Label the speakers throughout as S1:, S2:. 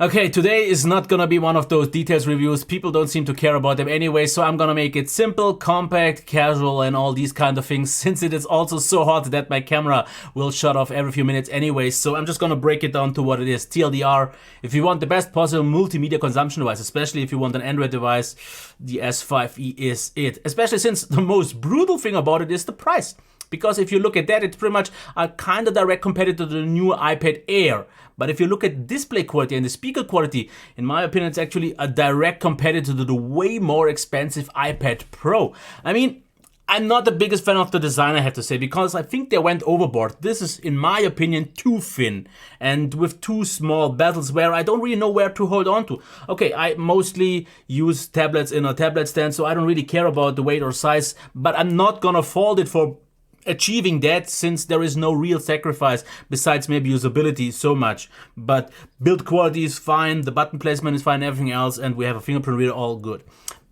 S1: Okay, today is not gonna be one of those details reviews. People don't seem to care about them anyway, so I'm gonna make it simple, compact, casual, and all these kind of things, since it is also so hot that my camera will shut off every few minutes anyway. So I'm just gonna break it down to what it is. TLDR, if you want the best possible multimedia consumption device, especially if you want an Android device, the S5e is it. Especially since the most brutal thing about it is the price. Because if you look at that, it's pretty much a kind of direct competitor to the new iPad Air. But if you look at display quality and the speaker quality, in my opinion, it's actually a direct competitor to the way more expensive iPad Pro. I mean, I'm not the biggest fan of the design, I have to say, because I think they went overboard. This is, in my opinion, too thin and with too small bezels where I don't really know where to hold on to. Okay, I mostly use tablets in a tablet stand, so I don't really care about the weight or size, but I'm not gonna fault it for achieving that, since there is no real sacrifice besides maybe usability so much. But build quality is fine, the button placement is fine, everything else, and we have a fingerprint reader, all good.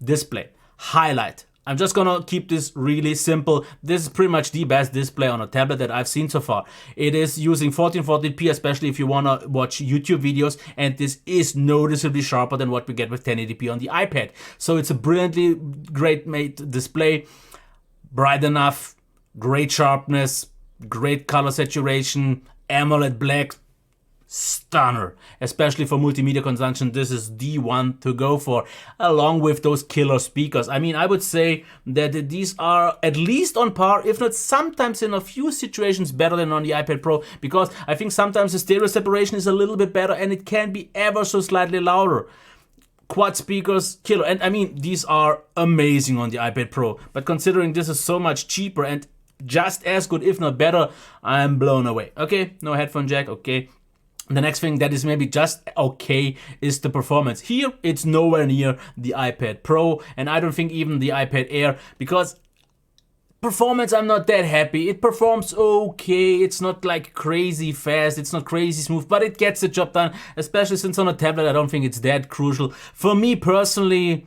S1: Display, highlight. I'm just gonna keep this really simple. This is pretty much the best display on a tablet that I've seen so far. It is using 1440p, especially if you wanna watch YouTube videos, and this is noticeably sharper than what we get with 1080p on the iPad. So it's a brilliantly great made display, bright enough, great sharpness, great color saturation, AMOLED black, stunner. Especially for multimedia consumption, this is the one to go for, along with those killer speakers. I mean, I would say that these are at least on par, if not sometimes in a few situations better than on the iPad Pro, because I think sometimes the stereo separation is a little bit better and it can be ever so slightly louder. Quad speakers, killer. And I mean, these are amazing on the iPad Pro, but considering this is so much cheaper and just as good, if not better, I'm blown away. Okay, no headphone jack, okay. The next thing that is maybe just okay is the performance. Here, it's nowhere near the iPad Pro, and I don't think even the iPad Air, because performance, I'm not that happy. It performs okay, it's not like crazy fast, it's not crazy smooth, but it gets the job done, especially since on a tablet I don't think it's that crucial. For me personally,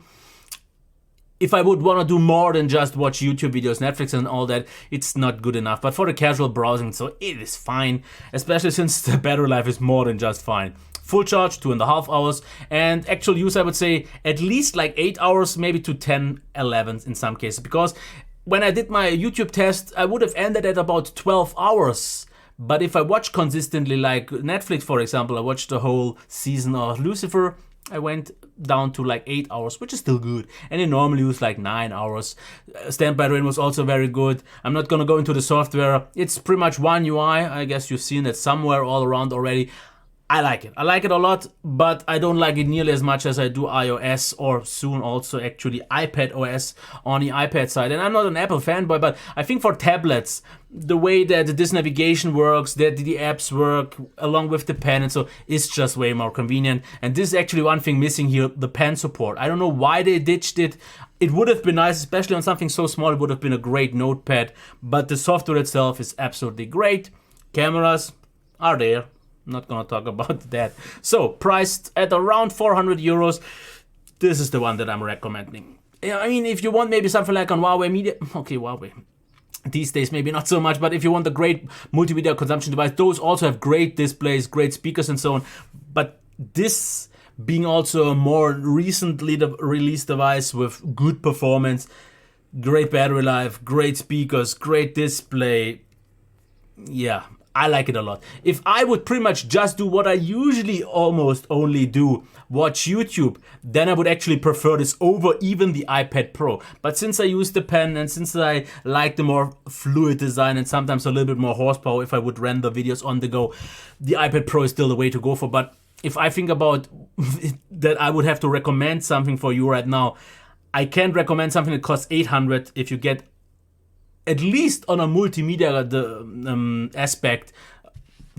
S1: if I would want to do more than just watch YouTube videos, Netflix and all that, it's not good enough. But for the casual browsing, so it is fine, especially since the battery life is more than just fine. Full charge, 2.5 hours, and actual use, I would say at least like 8 hours, maybe to 10, 11 in some cases. Because when I did my YouTube test, I would have ended at about 12 hours. But if I watch consistently, like Netflix, for example, I watched the whole season of Lucifer, I went down to like 8 hours, which is still good. And I normally use like 9 hours. Standby rain was also very good. I'm not gonna go into the software. It's pretty much one UI. I guess you've seen it somewhere all around already. I like it. I like it a lot, but I don't like it nearly as much as I do iOS, or soon also actually iPad OS on the iPad side. And I'm not an Apple fanboy, but I think for tablets, the way that this navigation works, that the apps work along with the pen and so, is just way more convenient. And this is actually one thing missing here, the pen support. I don't know why they ditched it. It would have been nice, especially on something so small, it would have been a great notepad, but the software itself is absolutely great. Cameras are there. Not gonna talk about that. So, priced at around 400 euros, this is the one that I'm recommending. I mean, if you want maybe something like on Huawei Media, okay, Huawei. These days maybe not so much, but if you want a great multimedia consumption device, those also have great displays, great speakers and so on. But this being also a more recently released device with good performance, great battery life, great speakers, great display, yeah, I like it a lot. If I would pretty much just do what I usually almost only do, watch YouTube, then I would actually prefer this over even the iPad Pro. But since I use the pen and since I like the more fluid design and sometimes a little bit more horsepower if I would render videos on the go, the iPad Pro is still the way to go for. But if I think about that I would have to recommend something for you right now, I can't recommend something that costs 800 if you get at least on a multimedia aspect,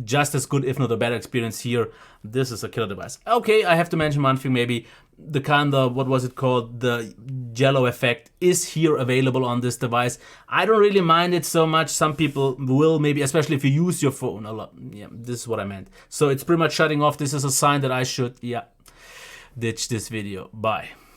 S1: just as good, if not a better experience here. This is a killer device. Okay, I have to mention one thing maybe. The kind of, what was it called? The jello effect is here available on this device. I don't really mind it so much. Some people will maybe, especially if you use your phone a lot. Yeah, this is what I meant. So it's pretty much shutting off. This is a sign that I should, yeah, ditch this video. Bye.